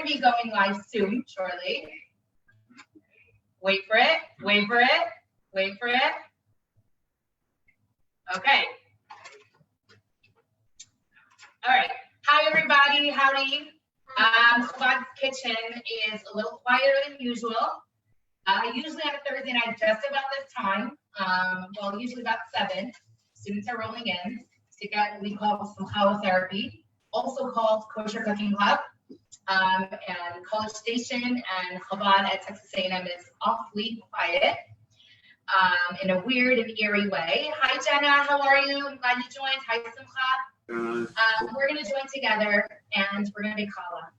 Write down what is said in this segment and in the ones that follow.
be going live soon, shortly. Wait for it, wait for it, wait for it. Okay. All right. Hi, everybody. Howdy. Challah Kitchen is a little quieter than usual. Usually on a Thursday night, just about this time, well, usually about 7, students are rolling in to get what we call some challah therapy, also called Kosher Cooking Club. And College Station and Chabad at Texas A&M is awfully quiet in a weird and eerie way. Hi, Jenna. How are you? I'm glad you joined. Hi, Simcha. We're going to join together, and we're going to make challah.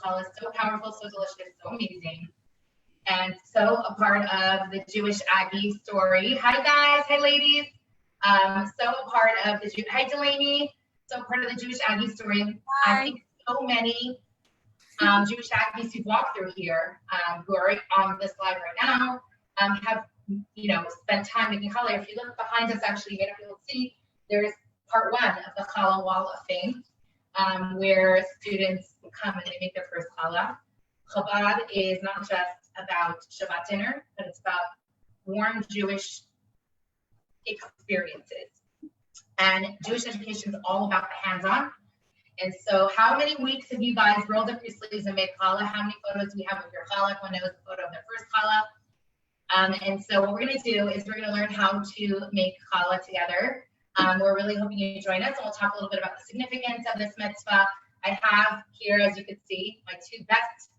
Challah is so powerful, so delicious, so amazing, and so a part of the Jewish Aggie story. Hi, guys. Hi, ladies. So a part of the Hi, Delaney. So part of the Jewish Aggie story. Hi. I think so many Jewish Aggies who walk through here, who are on this slide right now, have spent time making challah. If you look behind us, actually, you may not be able to see. There's part 1 of the Challah Wall of Fame, where students come and they make their first challah. Chabad is not just about Shabbat dinner, but it's about warm Jewish experiences. And Jewish education is all about the hands-on. And so how many weeks have you guys rolled up your sleeves and made challah? How many photos do we have of your challah? Everyone knows the photo of their first challah. And so what we're going to do is we're going to learn how to make challah together. We're really hoping you join us, and we'll talk a little bit about the significance of this mitzvah. I have here, as you can see, my 2 best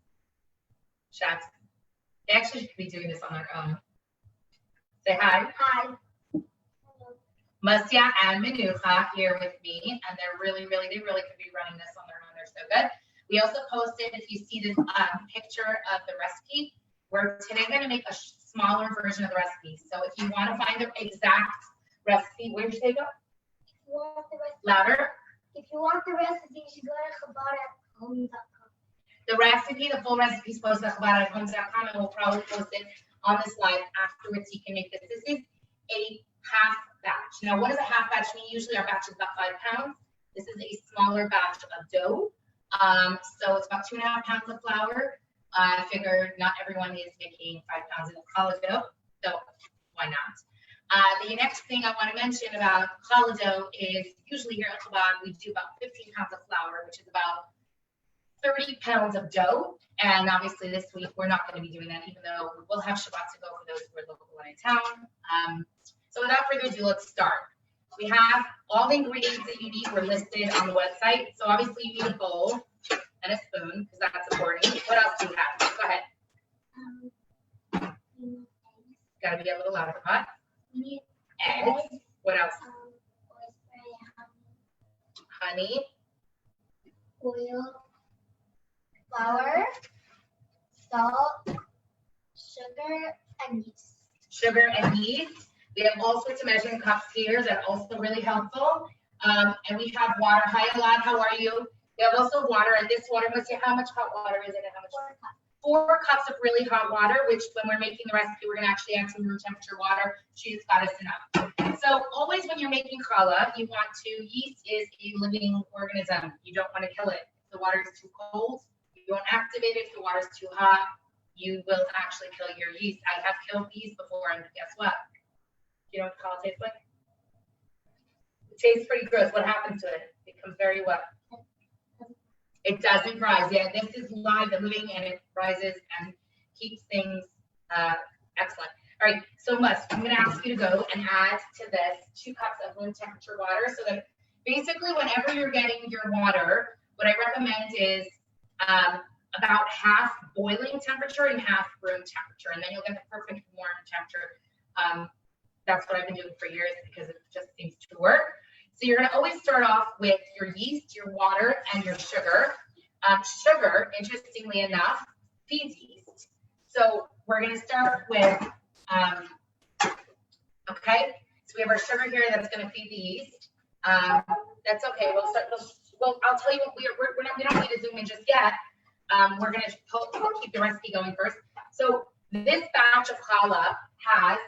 chefs. They actually should be doing this on their own. Say hi. Hi. Masya and Menucha here with me, and they really could be running this on their own. They're so good. We also posted, if you see this picture of the recipe, we're today going to make a smaller version of the recipe. So if you want to find the exact recipe, where should they go? Louder. If you want the recipe, you should go to chabad@home.com. The recipe, the full recipe is posted at chabad@home.com, and we'll probably post it on the slide afterwards. You can make this. This is a half batch. Now, what does a half batch mean? Usually our batch is about 5 pounds. This is a smaller batch of dough. So it's about 2.5 pounds of flour. I figured not everyone is making 5 pounds of challah dough, so why not? The next thing I want to mention about challah dough is usually here at Chabad, we do about 15 pounds of flour, which is about 30 pounds of dough. And obviously this week, we're not going to be doing that, even though we will have Shabbat to go for those who are local and in town. So without further ado, let's start. We have all the ingredients that you need were listed on the website. So obviously you need a bowl and a spoon, because that's important. What else do you have? Go ahead. Got to be a little louder, hot. We need Eggs. What else? oyster, Honey. oil, flour, salt, sugar, and yeast. Sugar and yeast. We have all sorts of measuring cups here that are also really helpful. And we have water. Hi, Alad. How are you? We have also water. And this water, let's see how much hot water is it and how much? 4 cups of really hot water, which when we're making the recipe, we're going to actually add some room temperature water. She's got us enough. So always when you're making challah, you want to, yeast is a living organism. You don't want to kill it. If the water is too cold, you don't activate it. If the water is too hot, you will actually kill your yeast. I have killed yeast before, and guess what? You know what challah tastes like? It tastes pretty gross. What happens to it? It becomes very wet. It doesn't rise. Yeah, this is live and living, and it rises and keeps things excellent. All right, so I'm going to ask you to go and add to this 2 cups of room temperature water, so that basically whenever you're getting your water, what I recommend is about half boiling temperature and half room temperature, and then you'll get the perfect warm temperature. That's what I've been doing for years because it just seems to work. So you're going to always start off with your yeast, your water, and your sugar. Sugar, interestingly enough, feeds yeast. So we're going to start with, okay, so we have our sugar here that's going to feed the yeast. That's okay. I'll tell you what, we don't need to zoom in just yet. We're going to keep the recipe going first. So this batch of challah has,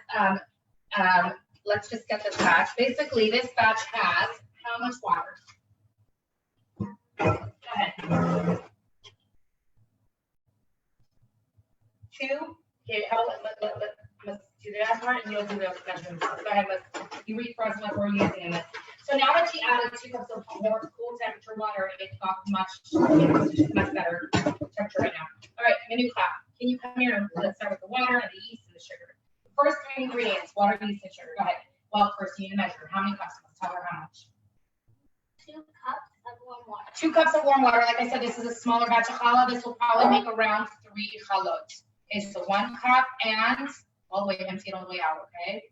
let's just get this batch. Basically, this batch has how much water? Go ahead. 2. Okay, let's do that part and you'll do the measurements. Go ahead, you read for us what we're using this. So now that you added 2 cups of more cool temperature water, it's got much better temperature right now. All right, Manuka, can you come here and let's start with the water and the yeast and the sugar. First 3 ingredients, water, yeast, and sugar. Go ahead. Well, first you need to measure. How many cups? Let's tell her how much. 2 cups of warm water. 2 cups of warm water. Like I said, this is a smaller batch of challah. This will probably make around 3 challot. Okay, so 1 cup and all the way, empty it all the way out, okay?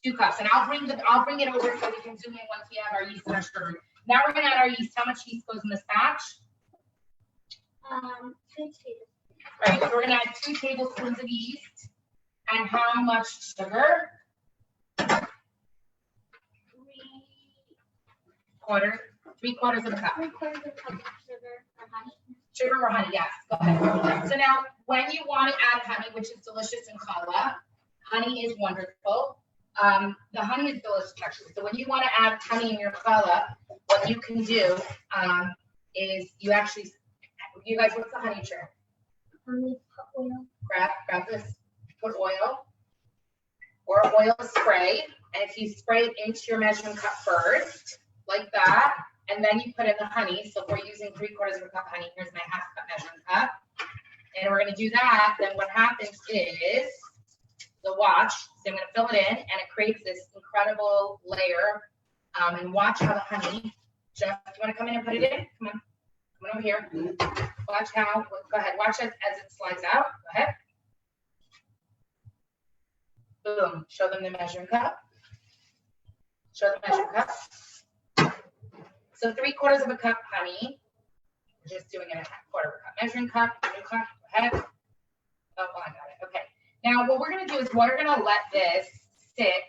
2 cups. And I'll bring it over so we can zoom in once we have our yeast and our sugar. Now we're gonna add our yeast. How much yeast goes in this batch? 2 tablespoons. Right, so we're gonna add 2 tablespoons of yeast. And how much sugar? 3/4 of a cup. 3/4 of a cup of sugar or honey. Sugar or honey, yes. Go ahead. So now, when you want to add honey, which is delicious in challah, honey is wonderful. The honey is delicious, actually. So when you want to add honey in your challah, what you can do is you guys, what's the honey trick? Honey, oil. Grab this, put oil or oil spray, and if you spray it into your measuring cup first, like that, and then you put in the honey. So if we're using 3/4 of a cup honey, here's my 1/2 cup measuring cup. And we're gonna do that, then what happens is, the watch, so I'm gonna fill it in, and it creates this incredible layer. And watch how the honey, Jeff, do you wanna come in and put it in? Come on over here. Watch how, go ahead, watch as it slides out, go ahead. Boom, show them the measuring cup. Show the measuring cup. So 3/4 of a cup honey. We're just doing it in 1/4 of a cup. Measuring cup, go ahead. Oh, I got it. Okay. Now what we're gonna do is we're gonna let this sit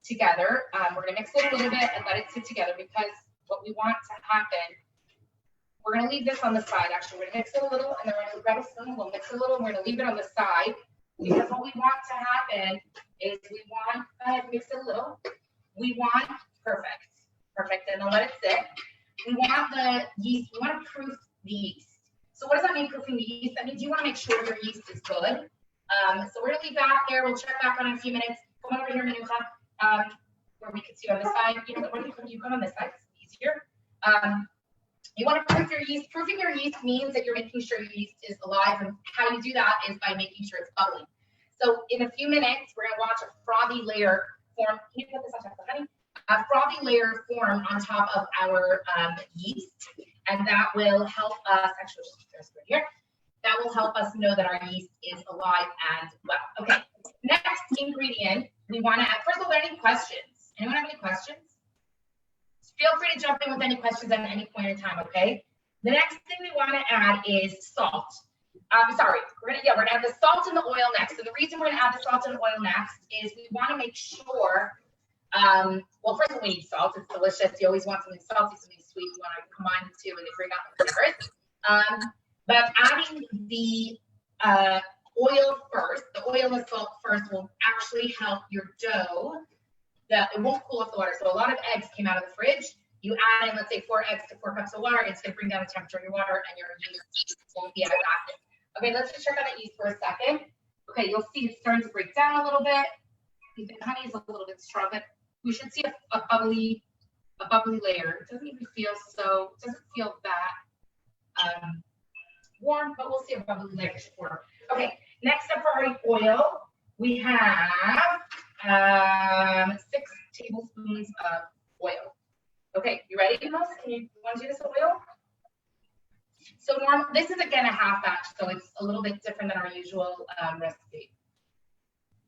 together. We're gonna mix it a little bit and let it sit together because what we want to happen, we're gonna leave this on the side. Actually, we're gonna mix it a little and then we're gonna grab a spoon. We'll mix it a little. We're gonna leave it on the side because what we want to happen is we want, mix it a little. We want perfect, and then let it sit. We want the yeast, we want to proof the yeast. So what does that mean, proofing the yeast? That means you want to make sure your yeast is good. So we're gonna leave that there. We'll check back on it in a few minutes. Come over here, Manuka, where we can see on this side. You know, you come on this side, it's easier. You want to proof your yeast. Proofing your yeast means that you're making sure your yeast is alive, and how you do that is by making sure it's bubbling. So in a few minutes, we're gonna watch a frothy layer form. Can you put this on top of the honey? A frothy layer form on top of our yeast, and that will help us, actually, just right here. That will help us know that our yeast is alive and well. Okay, next ingredient we want to add. First of all, are there any questions? Anyone have any questions? Feel free to jump in with any questions at any point in time, okay? The next thing we want to add is salt. We're gonna add the salt and the oil next. So the reason we're gonna add the salt and the oil next is we want to make sure, well, first of all, we need salt. It's delicious. You always want something salty, something sweet. You want to combine the two and they bring out the flavors. But adding the oil first, the oil and salt first will actually help your dough. It won't cool off the water. So a lot of eggs came out of the fridge. You add in, let's say, 4 eggs to 4 cups of water. It's going to bring down the temperature of your water, and your yeast won't be as active. Okay, let's just check on the yeast for a second. Okay, you'll see it's starting to break down a little bit. The honey is a little bit strong, but we should see a bubbly layer. It doesn't even feel so. It doesn't feel that warm, but we'll see a bubbly layer form. Okay, next up for our oil, we have 6 tablespoons of oil. Okay, you ready, Mos? You want to do this oil? So this is again a half batch, so it's a little bit different than our usual recipe.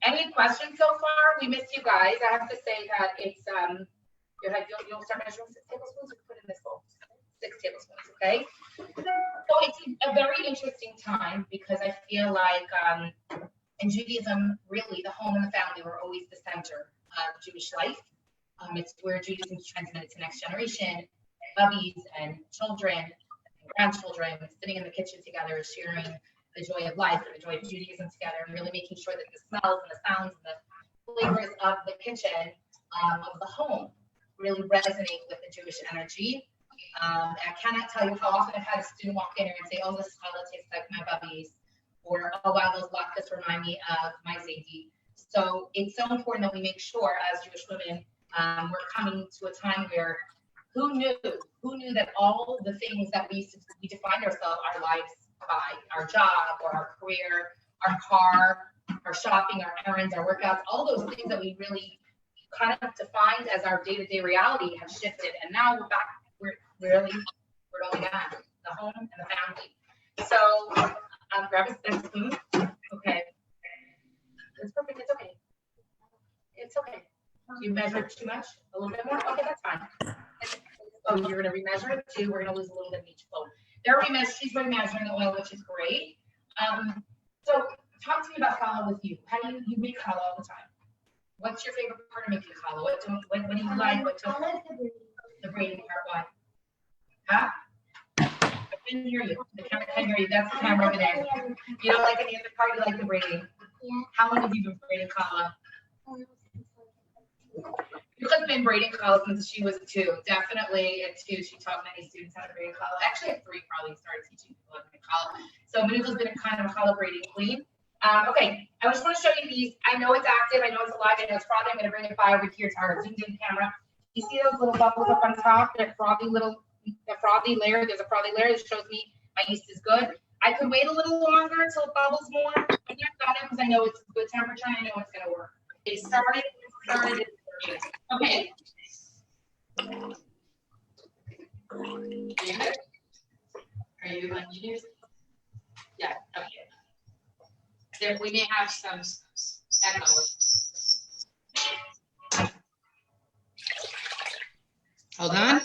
Any questions so far? We missed you guys. I have to say that it's you'll start measuring 6 tablespoons. Or put in this bowl 6 tablespoons. Okay. So it's a very interesting time because I feel like in Judaism, really, the home and the family were always the center of Jewish life. It's where Judaism is transmitted to the next generation. Bubbies and children and grandchildren sitting in the kitchen together, sharing the joy of life and the joy of Judaism together, and really making sure that the smells and the sounds and the flavors of the kitchen, of the home, really resonate with the Jewish energy. I cannot tell you how often I've had a student walk in here and say, "Oh, this challah tastes like my bubbies," or, oh wow, those latkes remind me of my zaidi. So it's so important that we make sure as Jewish women, we're coming to a time where who knew that all the things that we defined ourselves, our lives by, our job or our career, our car, our shopping, our errands, our workouts, all those things that we really kind of defined as our day-to-day reality have shifted. And now we're back, we're going back, the home and the family. So grab a spoon. Okay. It's perfect, it's okay. It's okay. You measured too much? A little bit more? Okay, that's fine. Oh, you're gonna remeasure it too. We're gonna lose a little bit of each flow. She's remeasuring the oil, which is great. So talk to me about challah with you. How do you make challah all the time? What's your favorite part of making challah? What do you like? I like the braiding part? Why? Huh? I didn't hear you. The camera can't hear you. That's the camera over there. You don't like any other part? You like the braiding? Yeah. How long have you been braiding challah? Because been braiding challah since she was 2. Definitely at 2, she taught many students how to braid challah. Actually, at 3, probably started teaching people how to make challah. So Manuka's been kind of a challah braiding queen. Okay, I just want to show you these. I know it's active. I know it's alive. I know it's frothy. I'm going to bring it by over here to our zoomed-in camera. You see those little bubbles up on top? The frothy layer. There's a frothy layer that shows me my yeast is good. I could wait a little longer until it bubbles more. I'm not done it because I know it's a good temperature. I know it's going to work. Okay, started. Okay. Are you unmuted? Yeah, okay. There, we may have some echo. Hold on.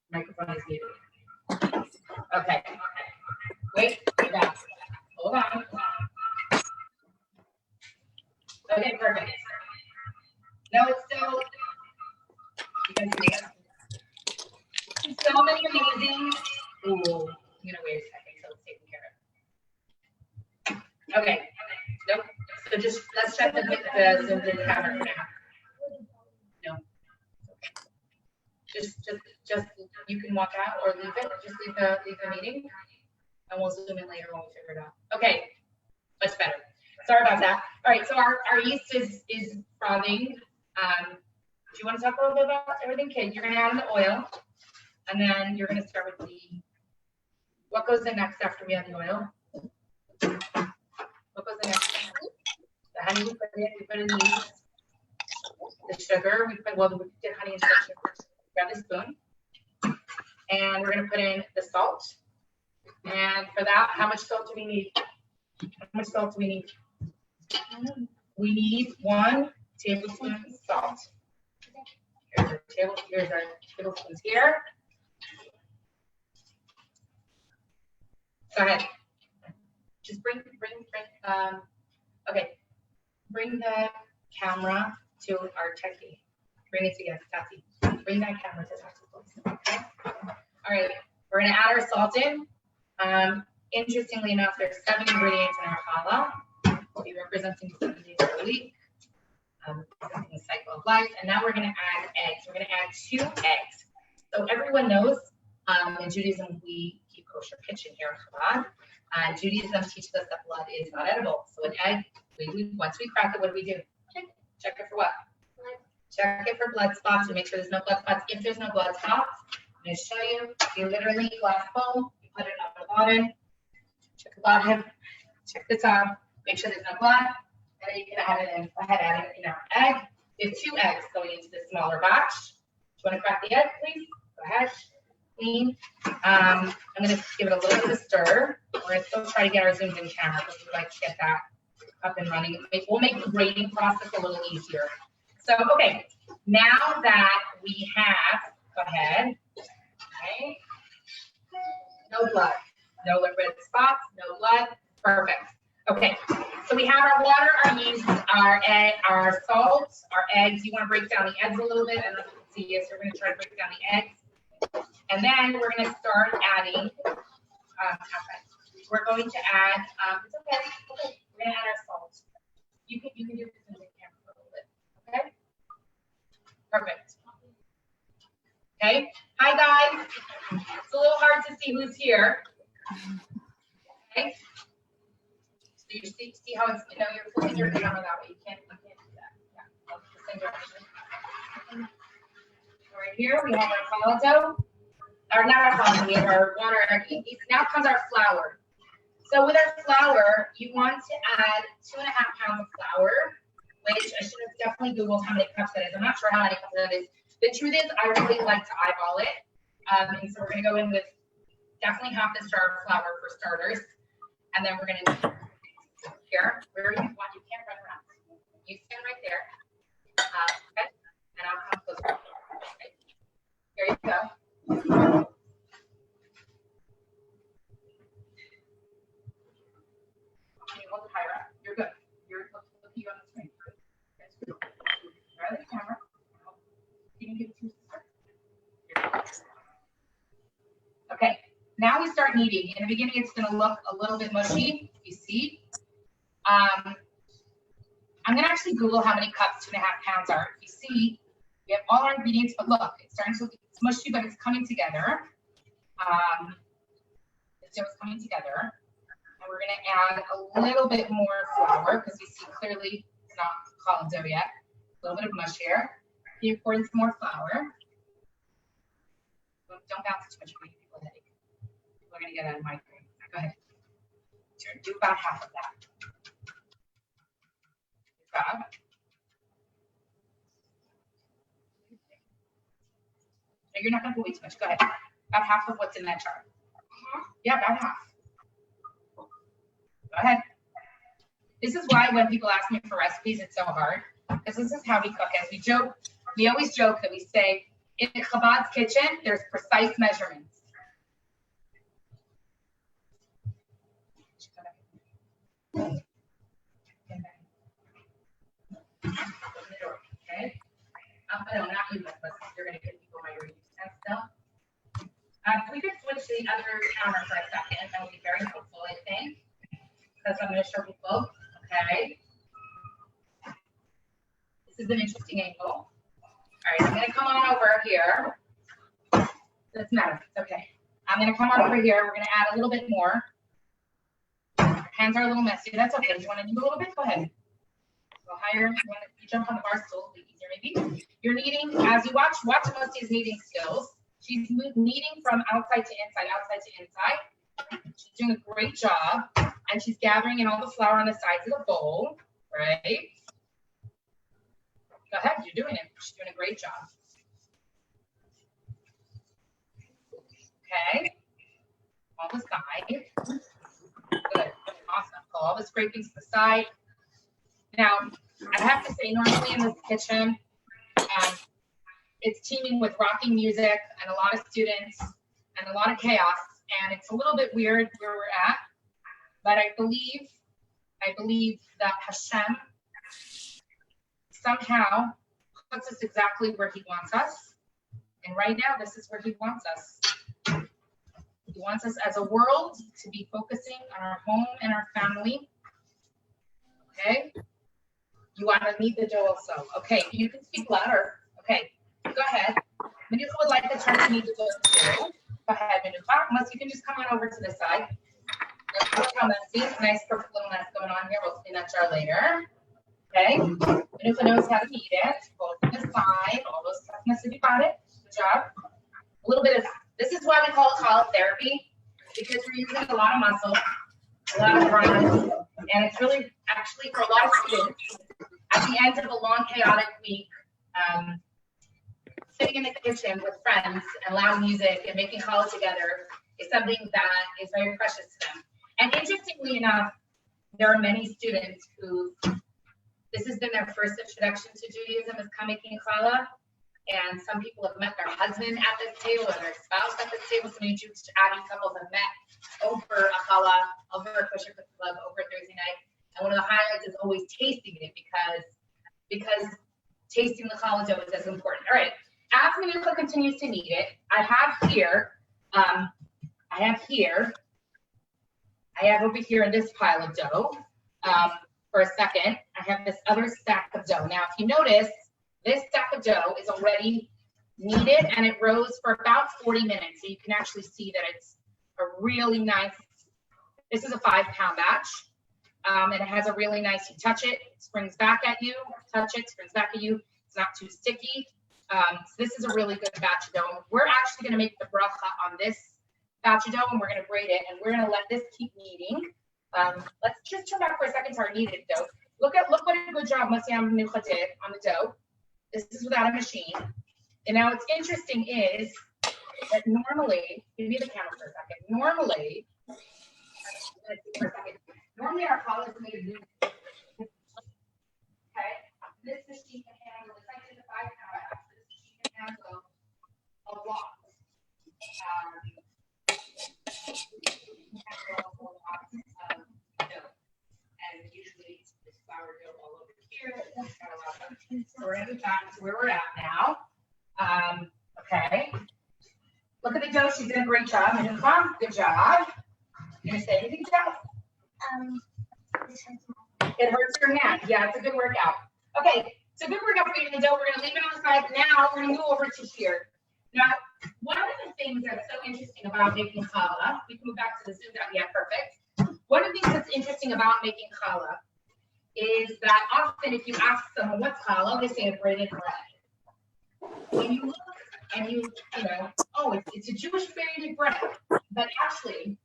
Microphone is muted. Okay. Wait, hold on. Okay, perfect. No, it's still, you can see it. So many amazing. Ooh, I'm gonna wait a second until it's taken care of. Okay. Nope. So just let's check the zoomed-in camera for now. No. Just you can walk out or leave it. Just leave the meeting, and we'll zoom in later when we figure it out. Okay, much better. Sorry about that. All right, so our yeast is frothing. Do you want to talk a little bit about everything? Okay, you're gonna add in the oil, and then you're gonna start with what goes in next after we add the oil? What goes in next? The honey we put in the yeast. The sugar we did honey and sugar. Grab the spoon, and we're gonna put in the salt. And for that, how much salt do we need? How much salt do we need? We need 1 tablespoon of salt. Here's our tablespoons here. Go ahead. Just bring the camera to our techie. Bring it together, Tati. Bring that camera to Tati, please. Okay. All right. We're gonna add our salt in. Interestingly enough, there's 7 ingredients in our challah. We'll be representing 7 days a week, representing the cycle of life. And now we're going to add eggs. We're going to add 2 eggs. So everyone knows in Judaism, we keep kosher kitchen here in Chabad. Judaism teaches us that blood is not edible. So an egg, once we crack it, what do? Check it for what? Check it for blood spots. We make sure there's no blood spots. If there's no blood spots, I'm going to show you. You literally glass bowl, you put it on the bottom. Check the bottom, check the top, make sure there's no blood, and then you can add it in. Go ahead, add it in our egg. We have 2 eggs going into the smaller batch. Do you want to crack the egg, please? Go ahead. Clean. I'm going to give it a little bit of a stir. We're going to still try to get our zoomed in camera because we'd like to get that up and running. We'll make the braiding process a little easier. So, okay, now that we have, go ahead. Okay. No blood. No red spots, no blood, perfect. Okay, so we have our water, our yeast, our salt, our eggs. You want to break down the eggs a little bit, and let's see, yes, we're going to try to break down the eggs. And then we're going to start adding, we're going to add, it's okay, we're going to add our salt. You can You can do this in the camera for a little bit. Okay? Perfect. Okay. Hi, guys. It's a little hard to see who's here. Okay. So you see how it's, you know, you're flipping your camera that way. You can't do that. Yeah. The same direction. Right here, we have our challah dough. Or not our challah, we have our water. Now comes our flour. So with our flour, you want to add 2.5 pounds of flour, which I should have definitely Googled how many cups that is. I'm not sure how many cups that is. The truth is, I really like to eyeball it. And so we're going to go in with definitely half this jar of flour for starters. And then we're going to, here, where you want, you can't run around. You stand right there. Okay. And I'll come closer. Okay. Here you go. Can you hold it higher up? You're good. You're look at you on the screen. Right at the camera. You can give it to me. Okay. Now we start kneading. In the beginning, it's going to look a little bit mushy. You see. I'm going to actually Google how many cups 2.5 pounds are. You see, we have all our ingredients, but look, it's starting to look, it's mushy, but it's coming together. The dough is coming together. And we're going to add a little bit more flour because you see clearly it's not challah dough yet. A little bit of mush here. You pour in some more flour. Don't bounce too much, you're making people headache. We're going to get a migraine. Go ahead. Do about half of that. Good job. No, you're not going to put way too much. Go ahead. About half of what's in that jar. Yeah, about half. Go ahead. This is why when people ask me for recipes, it's so hard. Because this is how we cook. As we joke, we always joke that we say, in Chabad's kitchen, there's precise measurements. Okay. No, not you, but you're going to get people my reviews and stuff. If we could switch to the other counter for a second, that would be very helpful, I think. Because I'm going to show people. Okay. This is an interesting angle. All right, I'm going to come on over here. Doesn't matter. It's okay. I'm going to come on over here. We're going to add a little bit more. Hands are a little messy. That's okay. Do you want to do a little bit? Go ahead. Go higher. You jump on the bar stool. It'll be easier, maybe. You're kneading as you watch Musti's kneading skills. She's kneading from outside to inside, outside to inside. She's doing a great job, and she's gathering in all the flour on the sides of the bowl. Right. Go ahead. You're doing it. She's doing a great job. Okay. All the side. Good. Awesome. Pull all the scrapings to the side. Now, I have to say, normally in this kitchen, it's teeming with rocking music and a lot of students and a lot of chaos, and it's a little bit weird where we're at. But I believe that Hashem somehow puts us exactly where He wants us, and right now, this is where He wants us. He wants us as a world to be focusing on our home and our family. Okay? You want to knead the dough also. Okay, you can speak louder. Okay, go ahead. Menucha would like to try to knead the dough too. Go ahead, Menucha. Unless you can just come on over to the side. Look how messy. Nice, perfect little mess going on here. We'll clean that jar later. Okay? Menucha knows how to knead it. Go to the side. All those toughness if you got it. Good job. A little bit of that. This is why we call it challah therapy, because we're using a lot of muscle, a lot of bronze, and it's really actually for a lot of students at the end of a long chaotic week, sitting in the kitchen with friends and loud music and making challah together is something that is very precious to them. And interestingly enough, there are many students who this has been their first introduction to Judaism, is making challah. And some people have met their husband at this table or their spouse at this table. So many Jewish Abbey couples have met over a challah, over a kosher club, over Thursday night. And one of the highlights is always tasting it because tasting the challah dough is as important. All right, as Menucha continues to knead it, I have over here in this pile of dough, for a second, I have this other stack of dough. Now, if you notice, this stack of dough is already kneaded and it rose for about 40 minutes. So you can actually see that it's a really nice, this is a 5-pound batch. And it has a really nice, you touch it, it springs back at you, touch it, springs back at you. It's not too sticky. So this is a really good batch of dough. We're actually gonna make the bracha on this batch of dough and we're gonna braid it and we're gonna let this keep kneading. Let's just turn back for a second to our kneaded dough. Look what a good job Masyam Minucha did on the dough. This is without a machine. And now what's interesting is that normally, give me the camera for a second. Normally our challah is made of new. Okay, this machine can handle, it's like the 5-pound batch. This machine can handle a lot. And usually it's flour dough all over here. So we're going to back to where we're at now. Okay. Look at the dough. She's doing a great job. Good job. You gonna say anything, Joe? It hurts your hand. Yeah, it's a good workout. Okay, it's a good workout for you in the dough. We're gonna leave it on the side. Now we're gonna move over to here. Now, one of the things that's so interesting about making challah, we can move back to the Zoom down. Yeah, perfect. One of the things that's interesting about making challah is that often if you ask someone what's challah, they say it's braided bread. When you look and you know, oh, it's a Jewish braided bread, but actually,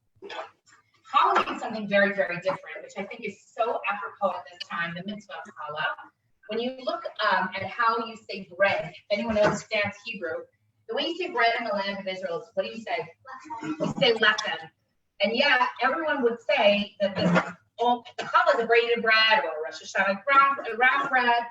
challah means something very, very different, which I think is so apropos at this time, the mitzvah of challah. When you look at how you say bread, if anyone understands Hebrew, the way you say bread in the land of Israel is, what do you say? You say lechem. And yeah, everyone would say that challah is a braided bread or a Rosh Hashanah round bread.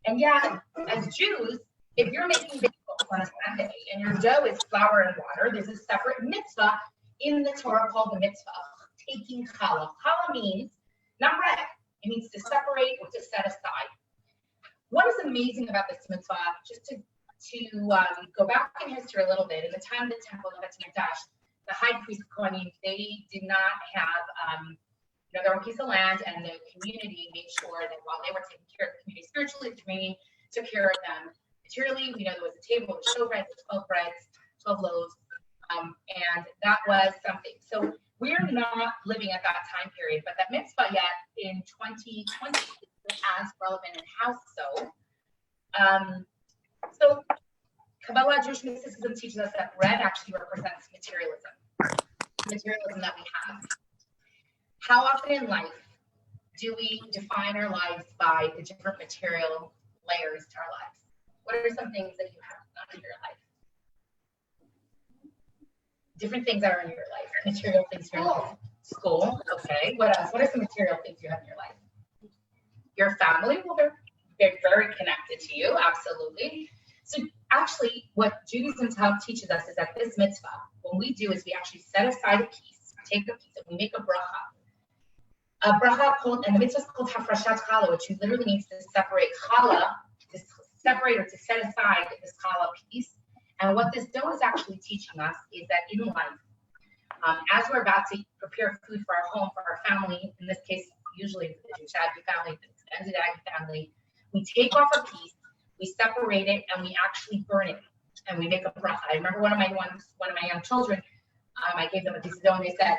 And yeah, as Jews, if you're making bagels on a Sunday and your dough is flour and water, there's a separate mitzvah in the Torah called the mitzvah of taking challah. Challah means not bread. It means to separate or to set aside. What is amazing about this mitzvah, just to go back in history a little bit, in the time of the temple of Bet Mikdash, the high priest Kohanim, they did not have their own piece of land, and the community made sure that while they were taking care of the community spiritually, the community took care of them materially. We know there was a table with showbread, 12 breads, 12 loaves, and that was something. So we're not living at that time period, but that mitzvah yet in 2020 is as relevant, and how so? So Kabbalah, Jewish mysticism teaches us that bread actually represents materialism that we have. How often in life do we define our lives by the different material layers to our lives? What are some things that you have in your life? Different things that are in your life. Material things in your life. School, okay. What else? What are some material things you have in your life? Your family, well, they're very connected to you, absolutely. So actually, what Judaism teaches us is that this mitzvah, what we do is we actually set aside a piece, take a piece, and we make a bracha. A bracha called, and the mitzvah is called hafrashat challah, which literally means to separate challah, to separate or to set aside this challah piece. And what this dough is actually teaching us is that in life, as we're about to prepare food for our home, for our family, in this case, usually the Jewish Aggie family, the extended Aggie family, we take off a piece, we separate it, and we actually burn it, and we make a bracha. I remember one of my young children, I gave them a piece of dough, and they said,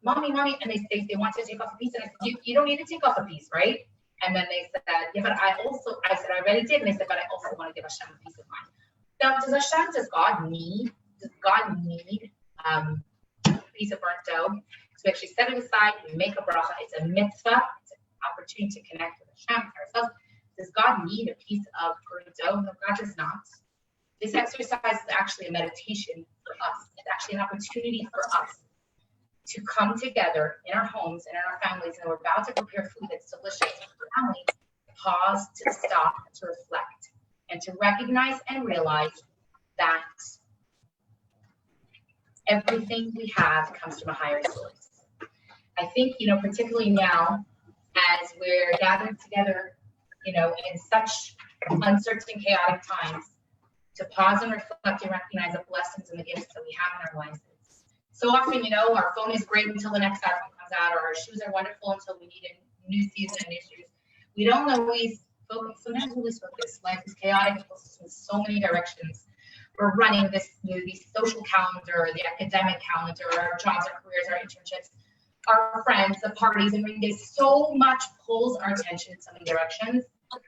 mommy, and they want to take off a piece, and I said, you don't need to take off a piece, right? And then they said, yeah, but I said, I already did, and they said, but I also want to give Hashem a piece of mine. Now, does God need a piece of burnt dough? So we actually set it aside, we make a bracha. It's a mitzvah, it's an opportunity to connect with Hashem, with ourselves. Does God need a piece of burnt dough? No, God does not. This exercise is actually a meditation for us. It's actually an opportunity for us to come together in our homes and in our families, and we're about to prepare food that's delicious for our families. Pause, to stop, to reflect, and to recognize and realize that everything we have comes from a higher source. I think, particularly now, as we're gathered together, in such uncertain, chaotic times, to pause and reflect and recognize the blessings and the gifts that we have in our lives. So often, our phone is great until the next iPhone comes out, or our shoes are wonderful until we need a new season and new shoes. we don't always focus. Sometimes we lose focus. Life is chaotic. It goes in so many directions. We're running this, the social calendar, the academic calendar, our jobs, our careers, our internships, our friends, the parties, and there's so much pulls our attention in so many directions.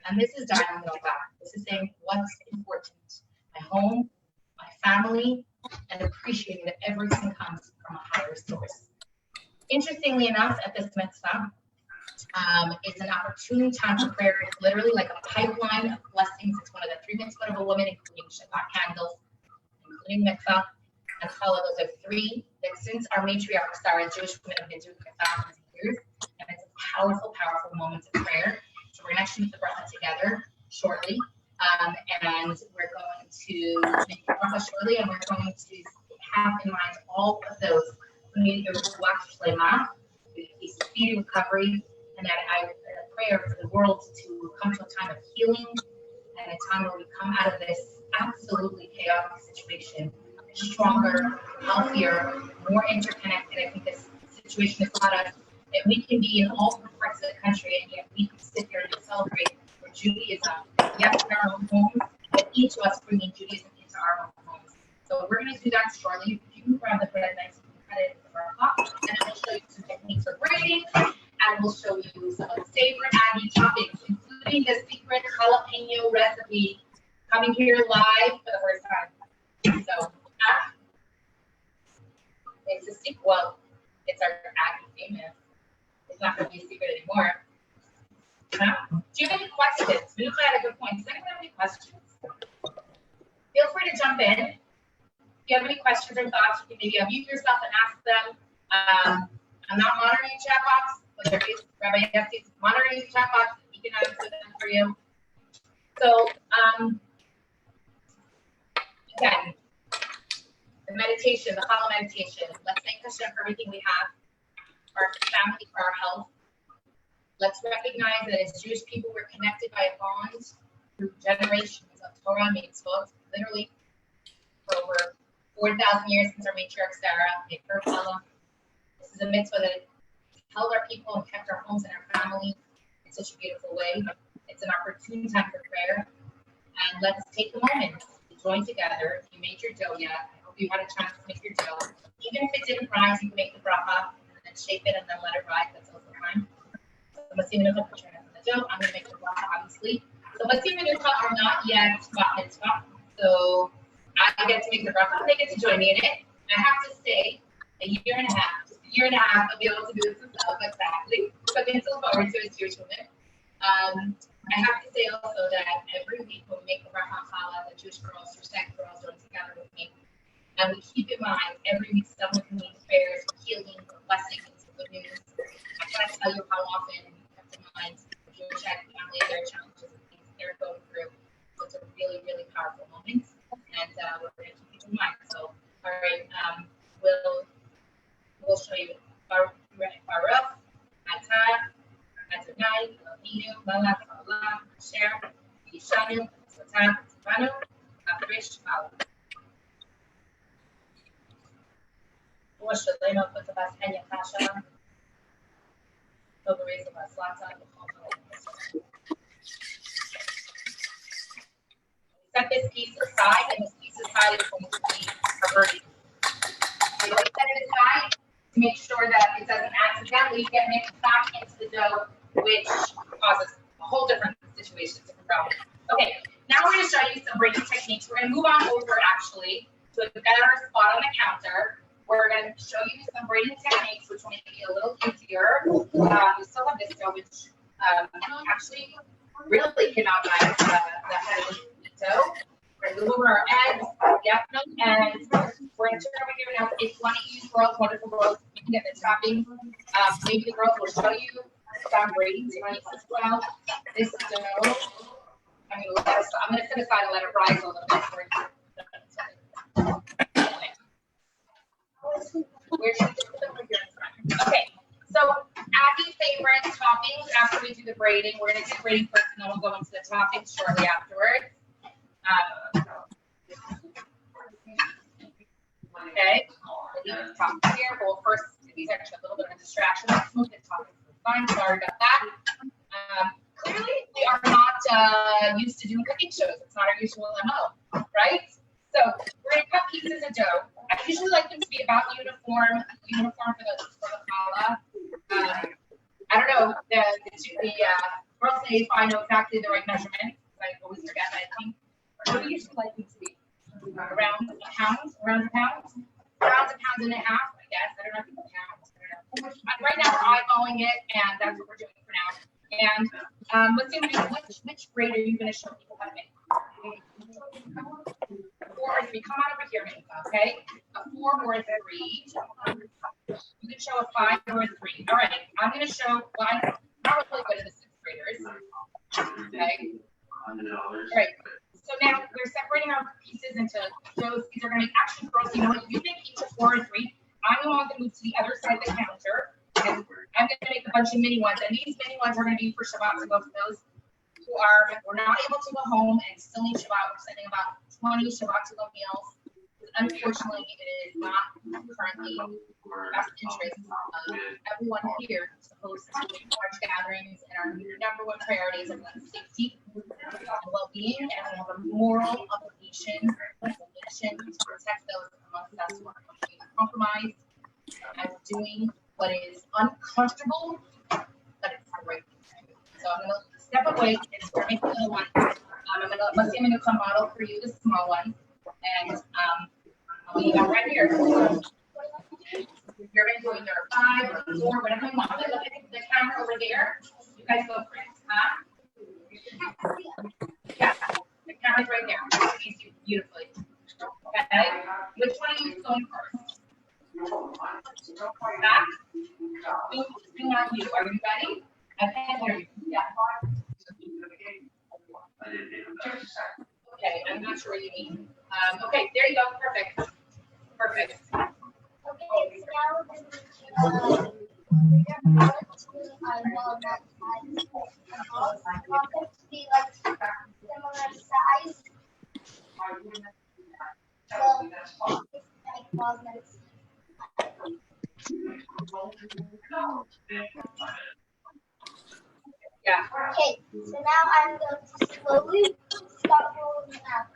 And this is dialing it all back. This is saying what's important. My home, my family, and appreciating that everything comes from a higher source. Interestingly enough, at this mitzvah, it's an opportune time for prayer. It's literally like a pipeline of blessings. It's one of the 3 mitzvot of a woman, including Shabbat candles, including mitzvah and challah. Those are 3 that since our matriarchs are Jewish women have been doing for thousands of years, and it's a powerful, powerful moment of prayer. So we're going to actually make the bracha together shortly, and we're going to make the bracha shortly, and we're going to have in mind all of those who need a shlema, a speedy recovery, and that I prayer for the world to come to a time of healing and a time where we come out of this absolutely chaotic situation stronger, healthier, more interconnected. I think this situation has taught us that we can be in all parts of the country, and yet we can sit here and celebrate for Judaism. Yes, in our own homes, but each of us bringing Judaism into our own homes. So we're going to do that shortly. If you can grab the bread nice and cut it into our pot, and we'll show you some techniques for braiding, and we'll show you some of the favorite Aggie toppings, including the secret jalapeno recipe coming here live for the first time. So it's a secret. Well, it's our Aggie famous. It's not going to be a secret anymore. Do you have any questions? Minucha had a good point. Does anyone have any questions? Feel free to jump in. If you have any questions or thoughts, you can maybe unmute yourself and ask them. I'm not monitoring chat box, but there is Rabbi Yossi monitoring the chat box. He can answer them for you. So, again, the meditation, the Challah meditation. Let's thank Hashem for everything we have, for our family, for our health. Let's recognize that as Jewish people, we're connected by a bond through generations of Torah mitzvot, literally for over 4,000 years since our matriarch Sarah made her Challah. This is a mitzvah that held our people and kept our homes and our family in such a beautiful way. It's an opportune time for prayer. And let's take a moment to join together. If you made your dough yet, I hope you had a chance to make your dough. Even if it didn't rise, you can make the bracha and then shape it and then let it rise. That's also fine. So Masim Minucha, put your hands on the dough. I'm going to make the bracha, obviously. So Masim Minucha are not yet bat mitzvah. So I get to make the bracha. They get to join me in it. I have to say, a year and a half I'll be able to do this myself, exactly. Something to look forward to as Jewish women. I have to say also that every week when we make the bracha challah, the Jewish girls, Sect girls, join together with me. And we keep in mind every week someone who needs prayers, healing, blessings, good news. I can't tell you how often we kept in mind the Jewish family, their challenges and things they're going through. So it's a really, really powerful moment. And we're going to keep it in mind. So, all right, we'll show you Baruch, Atah, Adonai, Elohim, Malach, Allah, Asher, Yishanu, Satan, Tzivanu, Afrish, Allah. Shalema, Kutabas, Henya, Kasha, Tobareza, Baslata, set this piece aside, and this piece aside is going to be a birdie. We always set it aside to make sure that it doesn't accidentally get mixed back into the dough, which causes a whole different situation, different problem. Okay, now we're going to show you some braiding techniques. We're going to move on over actually to a better spot on the counter. We're going to show you some braiding techniques, which will make it a little easier. We still have this dough, which actually really cannot rise the head of the dough. We're going to move over our eggs. Yep. And we're going to turn over here now. If you want to use girls, wonderful girls, you can get the topping. Maybe the girls will show you some braiding techniques as well. This dough, I'm going to set aside and let it rise a little bit. Okay, so Aggie's favorite toppings after we do the braiding. We're going to do braiding first, and then we'll go into the toppings shortly afterwards. Okay, we'll leave the toppings here. We'll first, these are actually a little bit of a distraction. Let's move the toppings to the side. Sorry about that. Clearly, used to doing cooking shows. It's not our usual MO, right? So we're gonna cut pieces of dough. I usually like them to be about uniform for the challah. I don't know, the girls say if I know exactly the right measurement. I always forget that, I think. What do you usually like them to be? Around a pound and a half, I guess. I don't know if it's pounds. I don't know. Right now we're eyeballing it, and that's what we're doing for now. And let's see, which grade are you going to show people how to make? 4 or 3. Come on over here, Minka, okay? A 4 or a 3. You can show a 5 or a 3. All right, I'm going to show, well, I'm not really good at the 6th graders. Okay. All right. So now we're separating our pieces into those. These are going to be action girls. You know what? You make each a 4 or 3. I'm going to move to the other side of the counter. And I'm going to make a bunch of mini ones. And these mini ones are going to be for Shabbat. So both of those who we're not able to go home and still need Shabbat. We're sending about 20 Shabbat to go meals. Unfortunately, it is not currently best interest of everyone here to host large gatherings, and our number one priority is safety and well-being, and we have a moral obligation as a nation to protect those amongst us who are compromised and doing what is uncomfortable, but it's the right thing. So I'm going to step away and start making the little one. I'm going to come model for you the small one, and I'll leave it right here. You're going to do either 5 or 4, whatever you want. Look at the camera over there. You guys go for it. Yeah, the camera's right there. You see beautifully. Okay. Which one are you going first? Back. Who's on you? Are you ready? I can't hear you. Yeah. Okay, I'm not sure what you mean. Okay, there you go. Perfect. Perfect. Okay, so now to be like similar size. Yeah. Okay, so now I'm going to slowly start rolling out.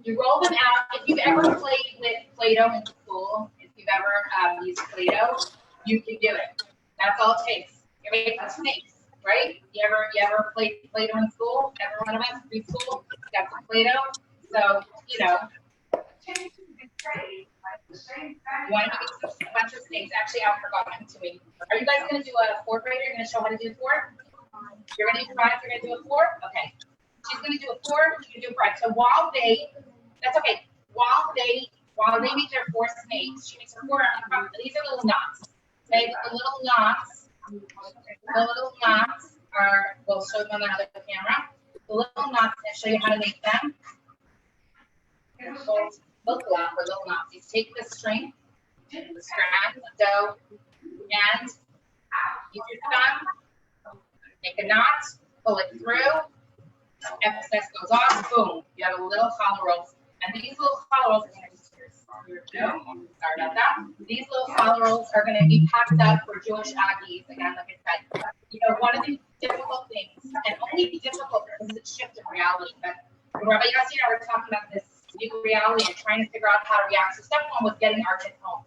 You roll them out. If you've ever played with Play-Doh in school, if you've ever used Play-Doh, you can do it. That's all it takes. You're making snakes, right? You ever played Play-Doh in school? Every one of us, preschool, got some Play-Doh. So, you know, you want to make a bunch of snakes. Actually, I forgot one to me. Are you guys going to do a 4th grader? You're going to show how to do 4? You're going to do 5, you're going to do a 4? Okay. She's going to do a 4, she's going to do a 5. So while that's okay. While they make their 4 snakes, she makes her 4 on the front. These are little knots. Okay, the little knots are, we'll show them on the other camera. The little knots, I'll show you how to make them. Look for little knots. You take the string, the strand of dough, and use your thumb, make a knot, pull it through, excess goes off, boom, you have a little challah rolls. And these little challah rolls, sorry about that. These little challah rolls are going to be packed up for Jewish Aggies. Again, like I said, you know, one of the difficult things, and only difficult because it's a shift of reality. But Rabbi Yossi and I were talking about this new reality and trying to figure out how to react. So step 1 was getting our kids home.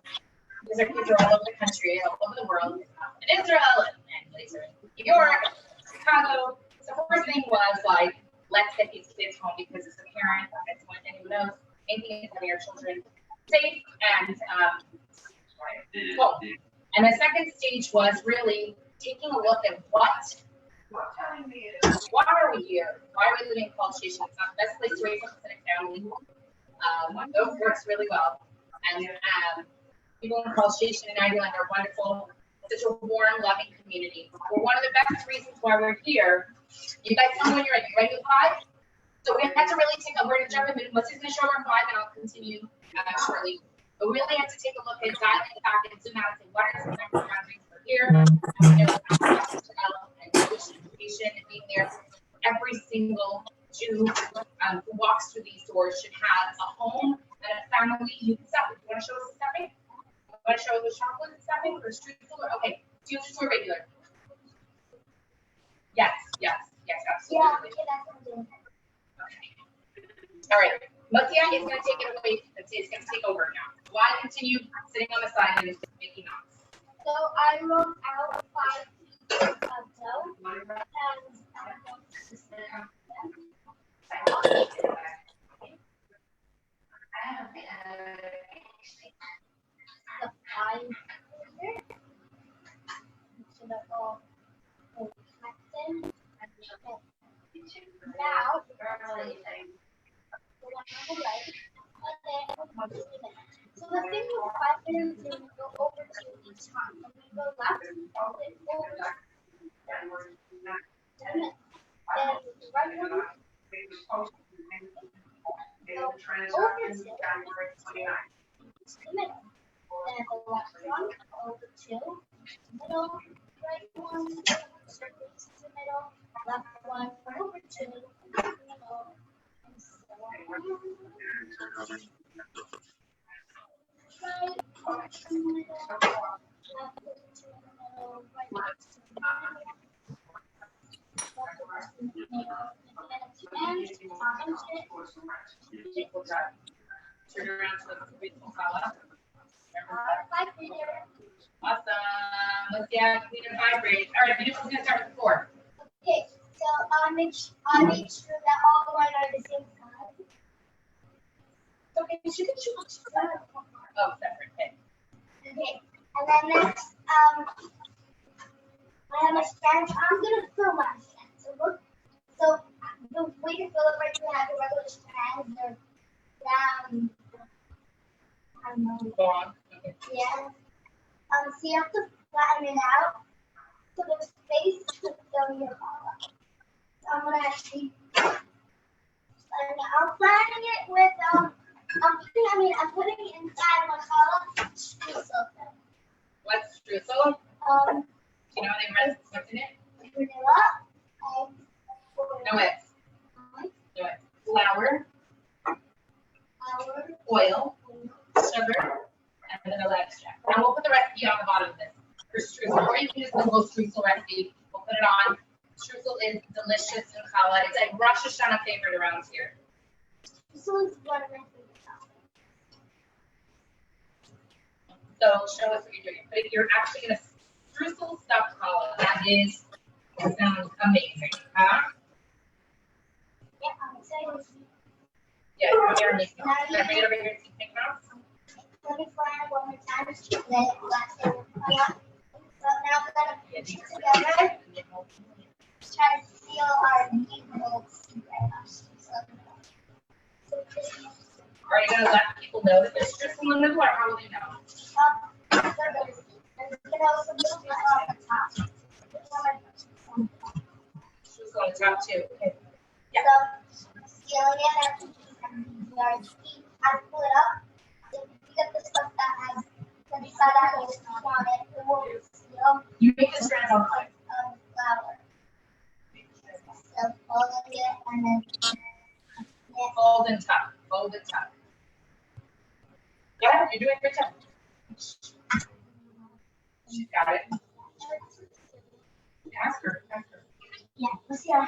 Because our kids are all over the country, all over the world, in Israel, and places in New York, Chicago. So the first thing was like, let's get these kids home because as a parent, as anyone knows, anything is having your children safe and well. And the second stage was really taking a look at why are we here? Why are we living in College Station? It's not the best place to raise a Hasidic family. Those works really well. And people in College Station and Ireland are wonderful. Such a warm, loving community. We're one of the best reasons why we're here. You guys tell me when you're ready. You ready with 5? So we had to really we're going to jump in. Let's just show our 5 and I'll continue shortly. But we really had to take a look at dialing back and zoom out and say, what are some number of boundaries for here? And Jewish education and being there. Every single Jew who walks through these doors should have a home and a family you can step. You want to show us the stepping? You want to show us the shop? chocolate stuffing or streusel? Okay, do or regular? Yes, absolutely. Yeah, okay, that's what I'm doing. Okay. All right. Matia is going to take it away. It's going to take over now. Why continue sitting on the side and just making knots? So I wrote out 5 pieces of dough and I'm going to set them. The 5 here. So that all connected. Now, the one on the right, and then so the thing with 5 minutes is we go over to each time. When we go left, we hold it over. Then the right one, go over to the middle. Then the left one, over to the middle. Right one, over to the middle. Left one, over to the middle. And so on. Right, over to the middle. Left over to the middle. Right over to the middle. Left over to the middle. And punch it. Turn around to the beautiful Challah. Vibrator. Awesome. Let's see how we can vibrate. All right, Venus is going to start with 4. Okay, so I'll make sure that all the line are the same size. Okay, she can choose. Oh, separate. Okay. Okay, and then next, I have my stand. I'm gonna fill my stand. So look, so the way to fill it right now, I have the regular strands. They're round. I don't know. Go on. Okay. Yeah. So you have to flatten it out so there's space to fill your challah. So I'm gonna actually flatten it. I'm flattening it with I'm putting inside my challah streusel. What's streusel? Um, Do you know the rest what's in it? vanilla, No eggs. No eggs. Flour, oil, sugar, and vanilla extract. And we'll put the recipe on the bottom of this for streusel. Or you can just Google streusel recipe. We'll put it on. Streusel is delicious in Challah. It's like Rosh Hashanah favorite around here. Streusel is one of my favorite. So show us what you're doing. But you're actually going to streusel stuffed challah. That sounds amazing, huh? Yeah, I'm excited. Yeah, come here and make notes. Can I bring it over here to make notes? Let me flatten it one more time. And then last thing. So now we're gonna put it together. Try to seal our meat rolls together. Are you going to let people know that there's streusel in the middle, or how will they know? And we can also move it on the top. Streusel on the top too. Okay. Yeah. So, sealing it, I pull it up. If you get the stuff that has the side that has on it, it won't seal. You make the strands on time. Flour. So, folding it and then Fold and tuck. Fold and tuck. Yeah, you're doing a great job. She got it. Ask her. yeah, let's see how.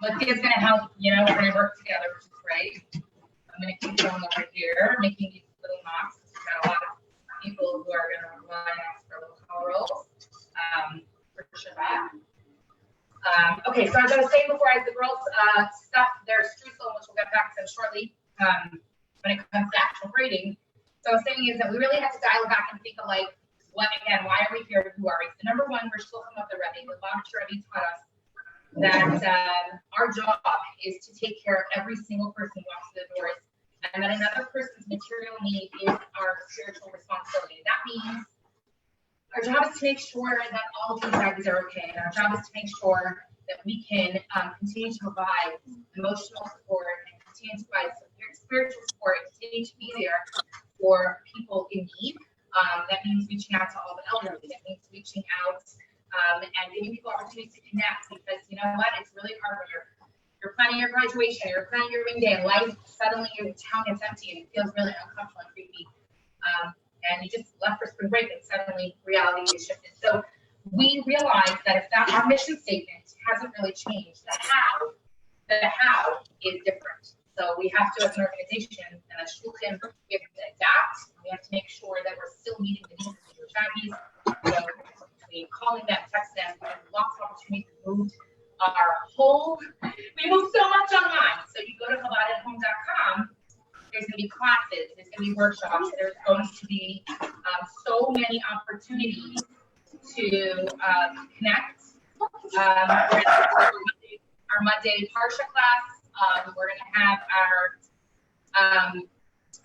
Lucy is going to help, we're going to work together, which is great. I'm going to keep going over here, making these little knots. We've got a lot of people who are going to rely on us for little color rolls for Shabbat. Okay, so as I was saying before, as the girls stuff their streusel, which we'll get back to shortly, when it comes to actual braiding. So I was saying is that we really have to dial back and think of why are we here? Who are we? So number one, we're still coming up the Rebbe. The Bob Rebbe taught us that our job is to take care of every single person who walks through the doors, and that another person's material need is our spiritual responsibility. That means our job is to make sure that all of these bags are okay, and our job is to make sure that we can continue to provide emotional support and continue to provide spiritual support and continue to be there for people in need. That means reaching out to all the elderly. That means reaching out and giving people opportunities to connect, because you know what? It's really hard when you're planning your graduation, you're planning your ring day, and life suddenly your town gets empty and it feels really uncomfortable and creepy. and you just left for spring break and suddenly reality is shifted. So we realized that if that our mission statement hasn't really changed, the how is different. So we have to, as an organization and as shulchan, we have to adapt. We have to make sure that we're still meeting the needs of your families. So between calling them, text them, we have lots of opportunities. We moved so much online. So you go to chabadathome.com. There's going to be classes. There's going to be workshops. There's going to be so many opportunities to connect. Our Monday Parsha class. We're going to have our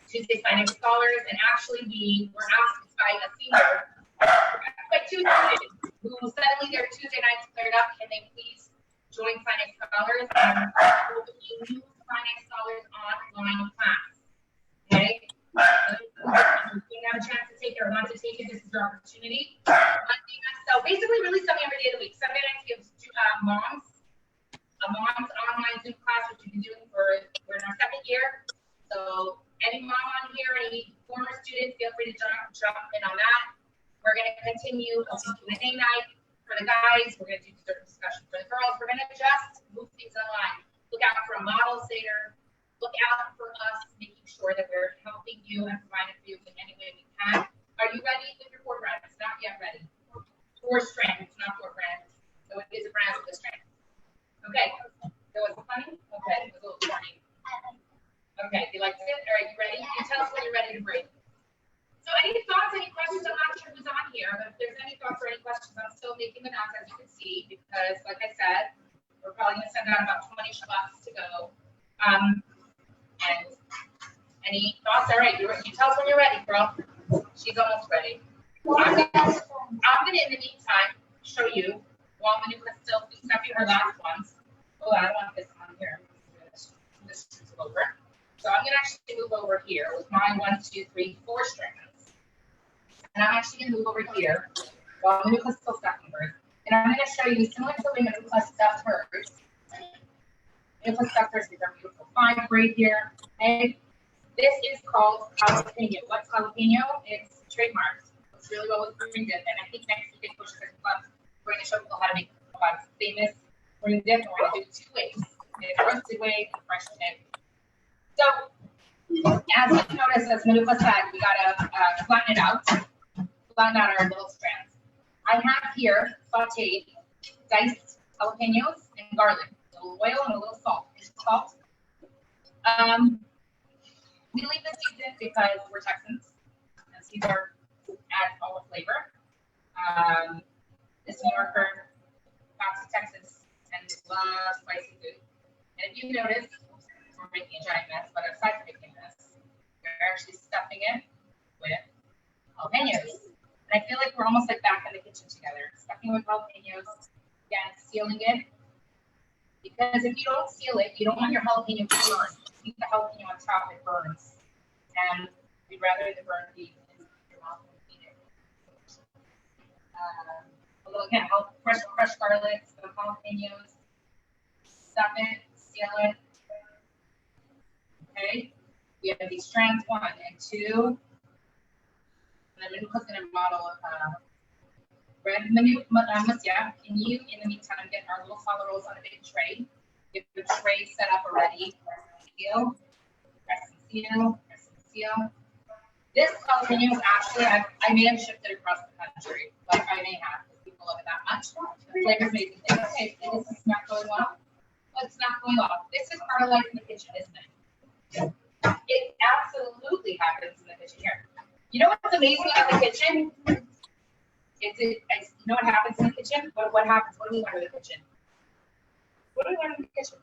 Tuesday Finance Scholars, and actually we were asked by a senior, by two students who suddenly their Tuesday nights cleared up. Can they please join Finance Scholars? And we'll be new Finance Scholars online class. Okay? If you have a chance to take it or want to take it, this is your opportunity. So basically, really something every day of the week. Sunday nights gives moms a mom's online Zoom class, which we've been doing we're in our second year. So any mom on here, any former students, feel free to jump in on that. We're going to continue a Q&A night for the guys. We're going to do dessert discussion for the girls. We're going to just move things online. Look out for a model Seder. Look out for us making sure that we're helping you and providing for you in any way we can. Are you ready with your 4 brands? Not yet ready. 4 strands, not 4 brands. So it is a brand with a strand. Okay. So was it funny? Okay. It was a little corny. Okay. You liked it? All right. You ready? You tell us when you're ready to break. So any thoughts, any questions? I'm not sure who's on here, but if there's any thoughts or any questions, I'm still making the notes, as you can see, because like I said, we're probably going to send out about 20 Shabbats to go. And any thoughts? All right. You tell us when you're ready, girl. She's almost ready. I'm gonna in the meantime show you while Manuka still cleans up her last ones. Oh, I don't want this on here. This is over. So I'm gonna actually move over here with my 1, 2, 3, 4 strands. And I'm actually gonna move over here while Manuka still stuffing hers. And I'm gonna show you similar to the way Manuka stuffed hers. Manuka stuffed hers with our beautiful 5 braid here. Okay. This is called jalapeno. What's jalapeno? It's trademarked. It's really well with green dip. And I think next week at Kosher Club, we're going to show people how to make a famous green dip. And we're going to do it 2 ways. The roasted way and fresh dip. So, as you notice, as Manuka said, we got to flatten it out. Flatten out our little strands. I have here sauteed diced jalapenos and garlic. A little oil and a little salt. Is it salt? We leave the seeds in because we're Texans, and seeds add all the flavor. This New Yorker, back to Texas, and loves spicy food. And if you notice, we're making a giant mess, but aside from making a mess, we're actually stuffing it with jalapenos. And I feel like we're almost like back in the kitchen together, stuffing with jalapenos, again, sealing it. Because if you don't seal it, you don't want your jalapeno to burn. Keep the jalapeno on top, it burns. And we'd rather the burn be in your mouth than eat it. A little, again, fresh garlic, some jalapenos, stuff it, seal it. Okay, we have these strands 1 and 2. And then Manuka's going to model bread Masya. Can you, in the meantime, get our little challah rolls on a big tray? Get the tray set up already. Seal, press and seal, press and seal. This jalapeno is actually, I may have shipped it across the country. Like I may have, because people love it that much. The flavor's amazing. Okay, this is not going well. Well, it's not going well. This is part of life in the kitchen, isn't it? It absolutely happens in the kitchen here. You know what's amazing in the kitchen? You know what happens in the kitchen? What happens? What do we learn in the kitchen? What do we learn in the kitchen?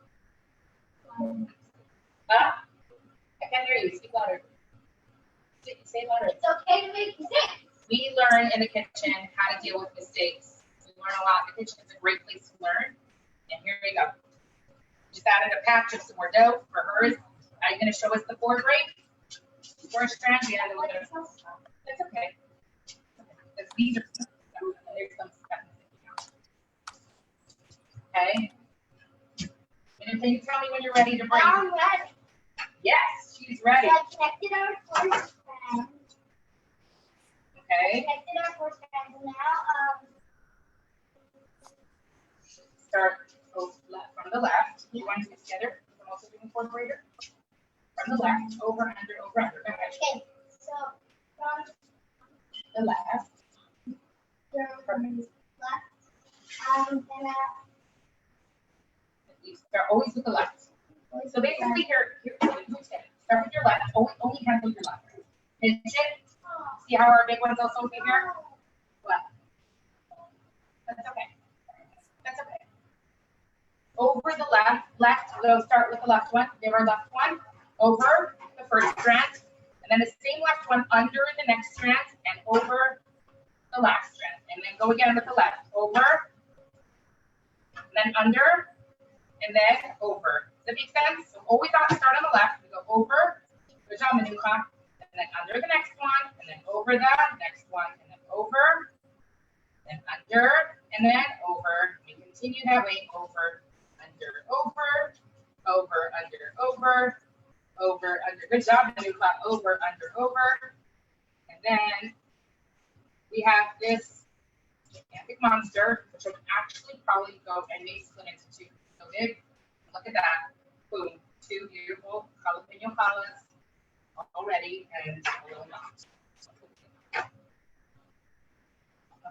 I can't hear you. Speak louder. Say louder. It's okay to make mistakes. We learn in the kitchen how to deal with mistakes. We learn a lot. The kitchen is a great place to learn. And here we go. Just added a patch of some more dough for hers. Are you going to show us the 4 braid? 4 strands. We added a little bit of stuff. That's okay. Because these are some stuff. There's some stuff. Okay. And can you tell me when you're ready to break? I'm ready. Yes, she's ready. So I connected our 4 strands. Okay. Connected our four strands. And now, Start from the left. You want to do together? I'm also doing fourth grader. From the left, over, under, over, under. Go ahead. okay, so from The left. from left, then You start always with the left. So basically, here, start with your left. Only handle your left. Pinch it. See how our big one's also over here? What? That's okay. That's okay. Over the left, we'll start with the left one. Give our left one over the first strand, and then the same left one under the next strand and over the last strand. And then go again with the left. Over, and then under, and then over. Does that make sense? So always start on the left. We go over, good job, Manuka, and then under the next one, and then over the next one, and then over, and under, and then over. We continue that way, over, under, over, under, over, under. Good job, Manuka, over, under, over. And then we have this gigantic monster, which will actually probably go and make split into two. So big, look at that. Boom, two beautiful jalapeno challahs already, and a little knot.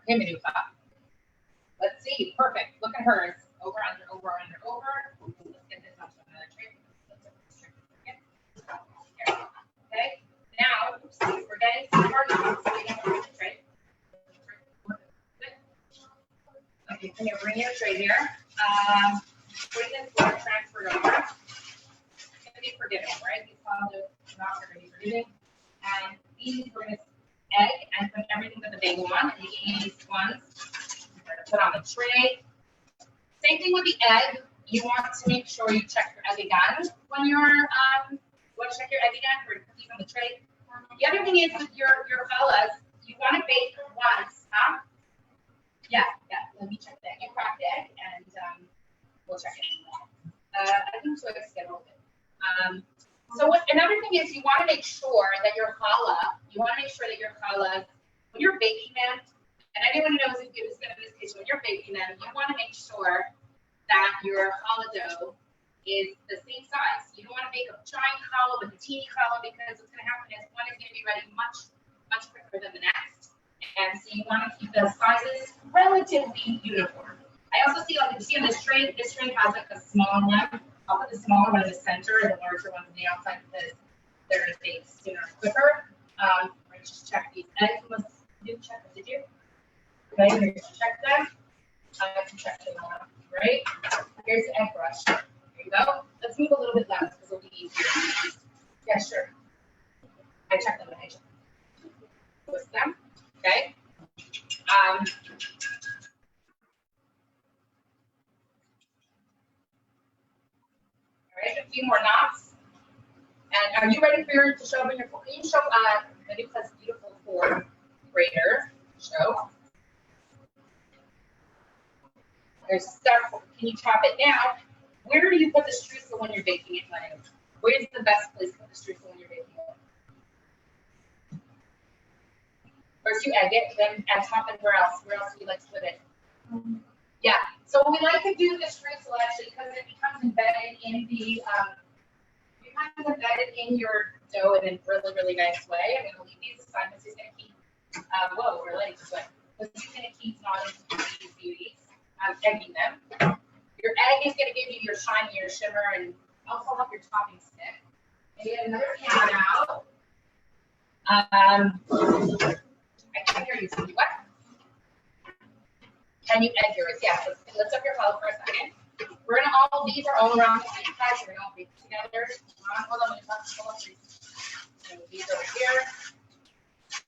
Okay, Manuka. Let's see, perfect. Look at hers. Over, under, over, under, over. Let's get this onto another tray. Okay, now, we're getting started. Okay, can you bring your tray here? Bring this water transfer over. It's going to be for dinner, right? These salads are not going to be for eating. And these we're going to egg and put everything but the bagel on. And these ones we're going to put on the tray. Same thing with the egg. You want to make sure you check your egg again when you're want to check your egg again. We're going to put these on the tray. The other thing is with your challahs, you want to bake once, huh? Yeah. Let me check the egg. You crack the egg, and we'll check it. I think so. It's a little bit. So another thing is you want to make sure that your challah, when you're baking them, and anyone knows if it's going to be this case, when you're baking them, you want to make sure that your challah dough is the same size. You don't want to bake a giant challah with a teeny challah, because what's going to happen is one is going to be ready much quicker than the next. And so you want to keep the sizes relatively uniform. I also see, like you see on this tray has like a small one. I'll put the smaller one in the center and the larger one on the outside, because they're going to bake sooner and quicker. Let's just check these eggs. You didn't check them, did you? Okay, here's to check them. I have to check them out, right? Here's the egg brush. There you go. Let's move a little bit less because it'll be easier. Yeah, sure. I checked them. Twist them. Okay. All right, a few more knots. And are you ready to show up in your? Can you show Manuka's beautiful fourth grader show? There's stuff. Can you chop it down? Where do you put the streusel when you're baking it, Manu? Where's the best place to put the streusel when you're baking it? First you egg it, then at top, and where else? Where else do you like to put it? Yeah. So we like to do the streusel actually because it becomes embedded in the your dough in a really nice way. I'm gonna leave these aside because he's gonna keep whoa, we're late, but he's gonna keep not these beauties. Egging them. Your egg is gonna give you your shine, your shimmer, and also help your topping stick. And get another pan out. I can't hear you. What? Can you egg yours? Yeah. Let's up your challah for a second. We're gonna these are all around the same size. We're gonna all bake together. Hold on, so these over here.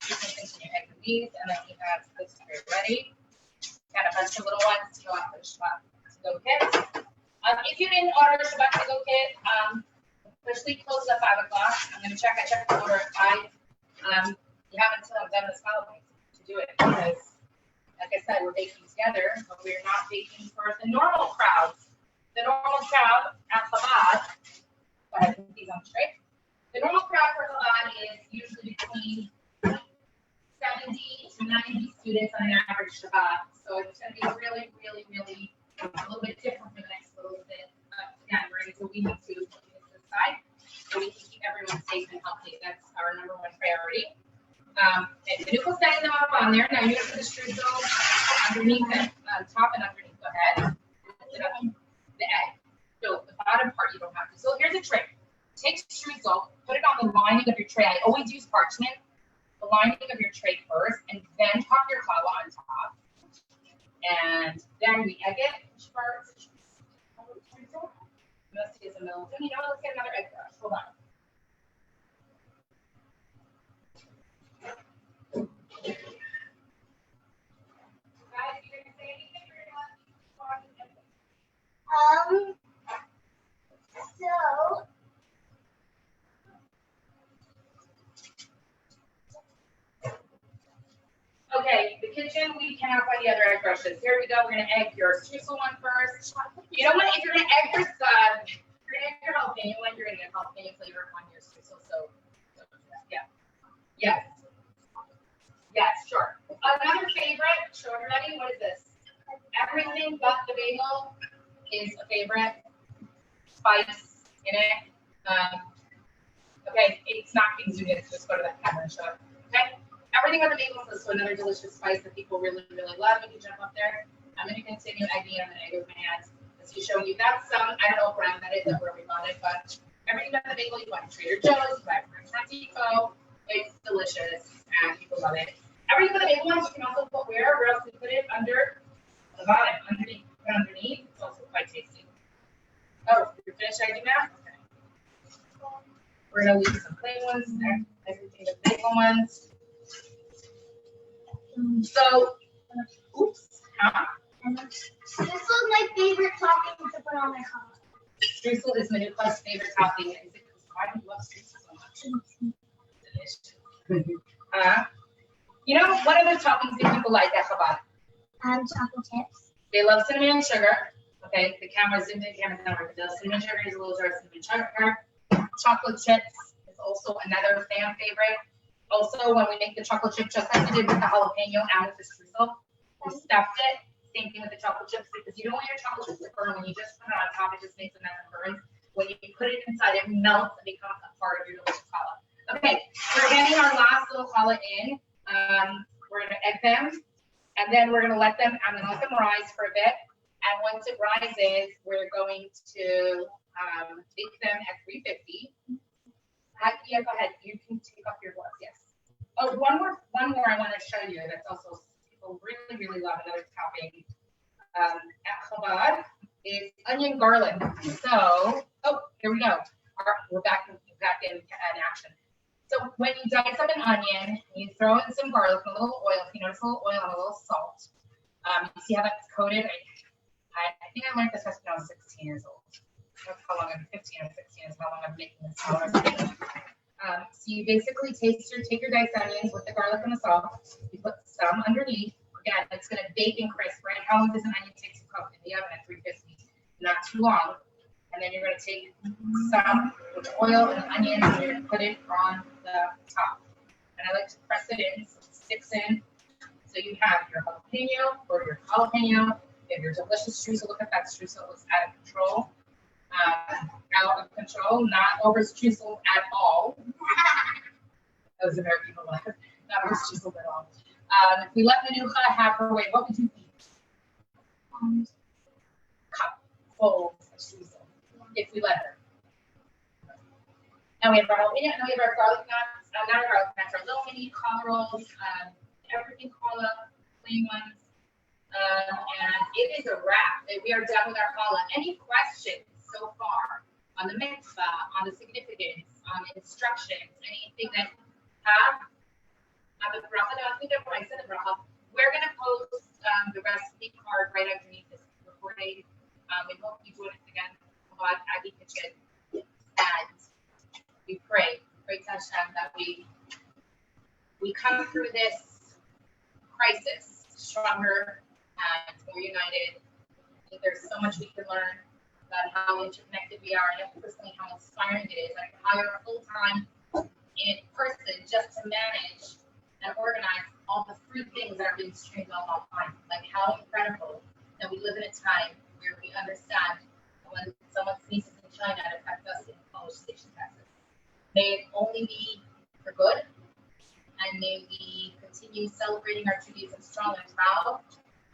You can continue egging these, and then we have this here ready. Got a bunch of little ones to go out for the Shabbat to go kit. If you didn't order a Shabbat to go kit, officially closes at 5 o'clock. I'm gonna check. I checked the order at 5. You haven't until I'm done this holiday to do it because, like I said, we're baking together, but we're not baking for the normal crowds. The normal crowd at Chabad, go ahead and put these on straight. The normal crowd for Chabad is usually between 70 90 students on an average Shabbat. So it's going to be really, really, really a little bit different for the next little bit. Again, right? So we need to decide so we can keep everyone safe and healthy. That's our number one priority. And Manuka's setting them up on there. Now you're going to put the streusel underneath it, top and underneath. Go ahead. The egg. So the bottom part you don't have to. So here's a trick. Take streusel, put it on the lining of your tray. I always use parchment. The lining of your tray first, and then pop your challah on top. And then we egg it. Let's get some milk. You know what? Let's get another egg brush. Hold on. Guys, you gonna say anything or So. Okay, the kitchen, we cannot find the other egg brushes. Here we go. We're gonna egg your streusel one first. You know what? If you're gonna egg your son, you're gonna egg your jalapeno one. You're gonna get jalapeno flavor on your streusel. So yeah, yes, yes, sure. Another favorite. Show everybody. What is this? Everything but the bagel is a favorite. Spice in it. Okay, it's not being zoomed in. Just go to that camera and show it. Okay. Everything on the bagel is also another delicious spice that people really, really love. You can jump up there. I'm going to continue egging. I'm going to egg with my hands. As you showing you, that's some, I don't know what brand that is, or where we bought it, but everything on the bagel, you buy at Trader Joe's, you buy it from Depot. It's delicious, and people love it. Everything on the bagel ones, you can also put where else we put it under the bottom, underneath. Put underneath. It's also quite tasty. Oh, you're finished egging now? Okay. We're going to leave some plain ones there. Everything the bagel ones. So, oops, This was my favorite topping to put on my challah. Streusel is Manuka's favorite topping. Is it because why do you love streusel so much? Delicious. You know, what other toppings do people like at Chabad? Chocolate chips. They love cinnamon and sugar. Okay, the camera's in the camera's not working. The cinnamon sugar is a little jar of cinnamon sugar. Chocolate chips is also another fan favorite. Also, when we make the chocolate chip, just like we did with the jalapeno and with the streusel, we stuffed it. Same thing with the chocolate chips, because you don't want your chocolate chips to burn. When you just put it on top, it just makes a mess and burns. When you put it inside, it melts and becomes a part of your delicious challah. Okay, we're getting our last little challah in. We're gonna egg them, and then we're gonna let them. I'm gonna let them rise for a bit. And once it rises, we're going to bake them at 350. Yeah, go ahead. You can take off your gloves. Yes. Oh, one more I want to show you that's also people really, really love another topping at Chabad is onion garlic. So, oh, here we go. We're back in action. So when you dice up an onion, you throw in some garlic, a little oil. If you notice a little oil and a little salt. You see how that's coated? I think I learned this recipe when I was 16 years old. That's how long I'm 15 or 16 is how long I'm making this recipe. So you basically take your diced onions with the garlic and the salt. You put some underneath. Again, it's going to bake and crisp, right? How long does an onion take to cook in the oven at 350? Not too long. And then you're going to take some with the oil and the onions and you're going to put it on the top. And I like to press it in so it sticks in. So you have your jalapeno or your jalapeno. You have your delicious streusel. Look at that streusel. It's out of control. Not over streusel at all. That was American people laugh. Not over streusel at all. If we let Manuka have her way, what would you eat? Cupfuls of streusel. If we let her. And we have our jalapeno, and we have our garlic nuts. Not our garlic nuts, our little mini challah rolls. Everything challah, plain ones. And it is a wrap. We are done with our challah. Any questions so far on the mitzvah, on the significance, on the instructions, anything that you have? The bracha, I said the bracha. We're going to post the recipe card right underneath this recording. We hope you join us again at Aggie Kitchen. And we pray to Hashem that we come through this crisis stronger and more united. I think there's so much we can learn about how interconnected we are, and personally how inspiring it is. I can hire a full-time in person just to manage and organize all the free things that are being streamed online. Like how incredible that we live in a time where we understand when someone sneezes in China, it affects us in College Station, Texas. May it only be for good, and may we continue celebrating our Judaism strong and proud,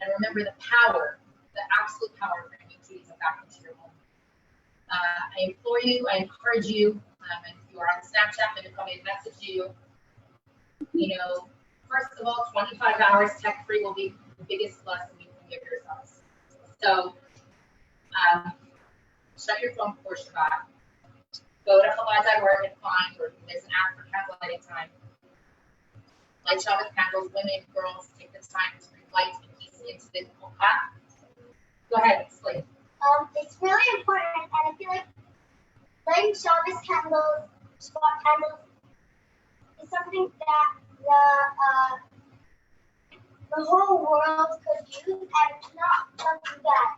and remember the power, the absolute power of bringing Judaism back into your home. I implore you, I encourage you, if you are on Snapchat, then come and message you. You know, first of all, 25 hours tech-free will be the biggest blessing you can give yourselves. So, shut your phone before Shabbat. Go to Chabad.org and find, or there's an app for candle lighting time. Light Shabbos candles, women, girls, take this time to bring light and peace into the Chuppah. Go ahead, explain. It's really important, and I feel like lighting Shabbos candles, Shabbat candles, is something that the whole world could use, and it's not something that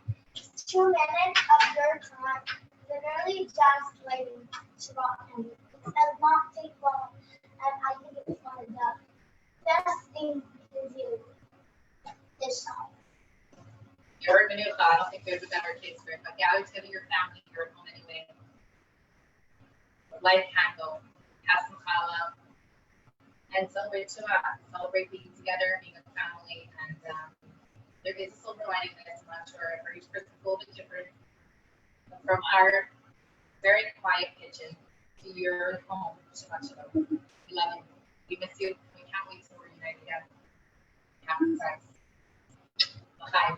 2 minutes of your time, literally just lighting Shabbat candles. It does not take long, and I think it's one of the best things you can do this time. You're in Menucha. I don't think there's a better case for it, but gather together your family here at home anyway. Light a candle, have some challah, and celebrate Shabbat. Celebrate being together, being a family, and there is a silver lining in this. I'm not sure for each person it's a little bit different. But from our very quiet kitchen to your home, Shabbat Shalom. We love you. We miss you. We can't wait to reunite again. Happy sex. Bye.